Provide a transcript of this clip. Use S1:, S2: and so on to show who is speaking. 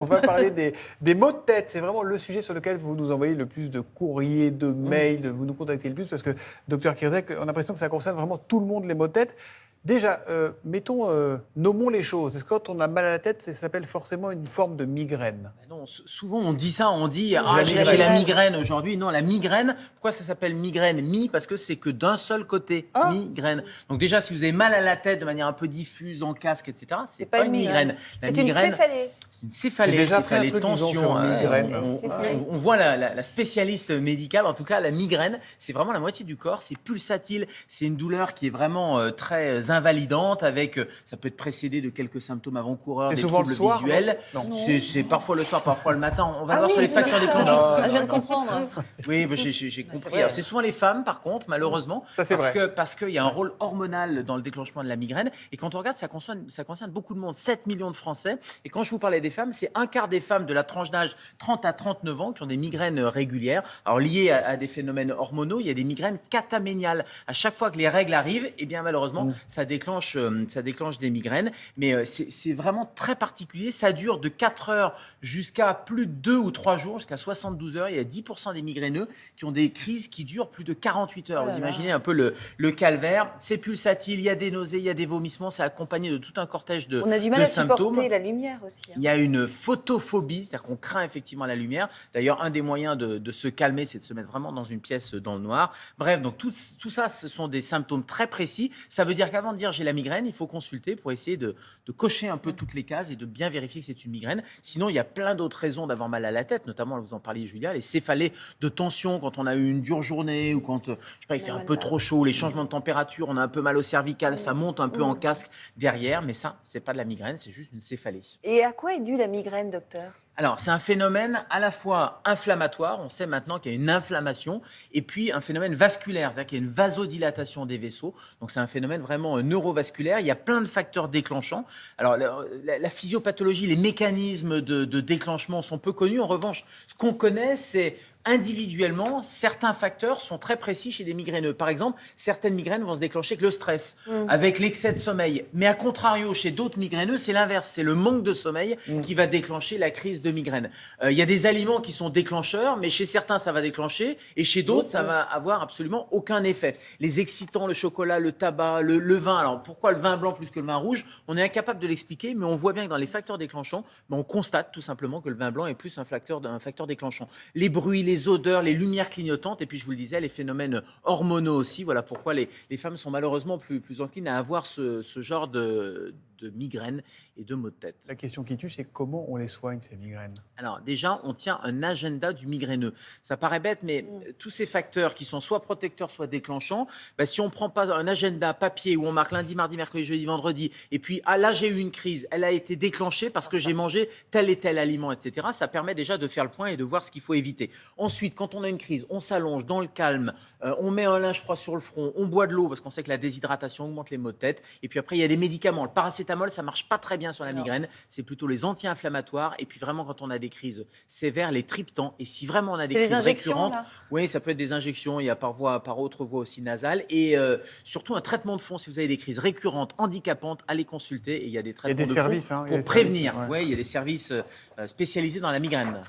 S1: On va parler des maux de tête. C'est vraiment le sujet sur lequel vous nous envoyez le plus de courriers, de mails, vous nous contactez le plus parce que, docteur Kirzek, on a l'impression que ça concerne vraiment tout le monde, les maux de tête. Déjà, nommons les choses. Est-ce que quand on a mal à la tête, ça s'appelle forcément une forme de migraine?
S2: Non, souvent on dit ça, on dit
S1: j'ai
S2: la migraine aujourd'hui. Non, la migraine, pourquoi ça s'appelle migraine? Parce que c'est que d'un seul côté, migraine. Donc déjà, si vous avez mal à la tête de manière un peu diffuse, en casque, etc., c'est pas une migraine.
S3: C'est une céphalée.
S2: C'est une céphalée, tension. On voit la spécialiste médicale, en tout cas la migraine, c'est vraiment la moitié du corps, c'est pulsatile, c'est une douleur qui est vraiment très invalidante, ça peut être précédé de quelques symptômes avant-coureurs, des troubles visuels. C'est parfois le soir, parfois le matin. On va voir sur les facteurs déclenchants.
S3: Je viens de comprendre.
S2: Oui, j'ai compris. Alors, c'est souvent les femmes, par contre, malheureusement, parce qu'il y a un rôle hormonal dans le déclenchement de la migraine. Et quand on regarde, ça concerne beaucoup de monde, 7 millions de Français. Et quand je vous parlais des femmes, c'est un quart des femmes de la tranche d'âge 30 à 39 ans qui ont des migraines régulières. Alors, liées à des phénomènes hormonaux, il y a des migraines cataméniales. À chaque fois que les règles arrivent, eh bien, malheureusement, ça déclenche des migraines. Mais c'est vraiment très particulier. Ça dure de 4 heures jusqu'à plus de 2 ou 3 jours, jusqu'à 72 heures. Il y a 10% des migraineux qui ont des crises qui durent plus de 48 heures. Vous imaginez un peu le calvaire. C'est pulsatile, il y a des nausées, il y a des vomissements. C'est accompagné de tout un cortège de symptômes.
S3: On a du mal à supporter la lumière aussi.
S2: Il y a une photophobie, c'est-à-dire qu'on craint effectivement la lumière. D'ailleurs, un des moyens de se calmer, c'est de se mettre vraiment dans une pièce dans le noir. Bref, donc tout ça, ce sont des symptômes très précis. Ça veut dire qu'avant de dire j'ai la migraine, il faut consulter pour essayer de cocher un peu toutes les cases et de bien vérifier que c'est une migraine. Sinon, il y a plein d'autres raisons d'avoir mal à la tête, notamment, vous en parliez, Julia, les céphalées de tension quand on a eu une dure journée ou quand il fait un peu trop chaud, les changements de température, on a un peu mal au cervical, ça monte un peu en casque derrière, mais ça, c'est pas de la migraine, c'est juste une céphalée.
S3: Et à quoi est due la migraine, docteur ?
S2: Alors, c'est un phénomène à la fois inflammatoire, on sait maintenant qu'il y a une inflammation, et puis un phénomène vasculaire, c'est-à-dire qu'il y a une vasodilatation des vaisseaux. Donc, c'est un phénomène vraiment neurovasculaire. Il y a plein de facteurs déclenchants. Alors, la physiopathologie, les mécanismes de déclenchement sont peu connus. En revanche, ce qu'on connaît, c'est individuellement, certains facteurs sont très précis chez les migraineux. Par exemple, certaines migraines vont se déclencher avec le stress, avec l'excès de sommeil. Mais à contrario, chez d'autres migraineux, c'est l'inverse. C'est le manque de sommeil qui va déclencher la crise de migraine. Il y a des aliments qui sont déclencheurs, mais chez certains, ça va déclencher, et chez d'autres, ça va avoir absolument aucun effet. Les excitants, le chocolat, le tabac, le vin. Alors, pourquoi le vin blanc plus que le vin rouge? On est incapable de l'expliquer, mais on voit bien que dans les facteurs déclenchants, on constate tout simplement que le vin blanc est plus un facteur déclenchant. Les bruits, les odeurs, les lumières clignotantes, et puis je vous le disais, les phénomènes hormonaux aussi. Voilà pourquoi les femmes sont malheureusement plus enclines à avoir ce genre de migraines et de maux de tête.
S1: La question qui tue, c'est comment on les soigne, ces migraines?
S2: Alors déjà, on tient un agenda du migraineux. Ça paraît bête, mais tous ces facteurs qui sont soit protecteurs, soit déclenchants, si on ne prend pas un agenda papier où on marque lundi, mardi, mercredi, jeudi, vendredi, et puis là j'ai eu une crise, elle a été déclenchée parce que j'ai mangé tel et tel aliment, etc. Ça permet déjà de faire le point et de voir ce qu'il faut éviter. Ensuite, quand on a une crise, on s'allonge dans le calme, on met un linge froid sur le front, on boit de l'eau parce qu'on sait que la déshydratation augmente les maux de tête. Et puis après, il y a des médicaments. Le paracétamol, ça marche pas très bien sur la migraine. C'est plutôt les anti-inflammatoires. Et puis vraiment, quand on a des crises sévères, les triptans. Et si vraiment on a des crises récurrentes, oui, ça peut être des injections. Il y a par autre voie aussi nasale. Et surtout un traitement de fond. Si vous avez des crises récurrentes, handicapantes, allez consulter. Et il y a des traitements de fond pour prévenir. Oui, il y a des services spécialisés dans la migraine.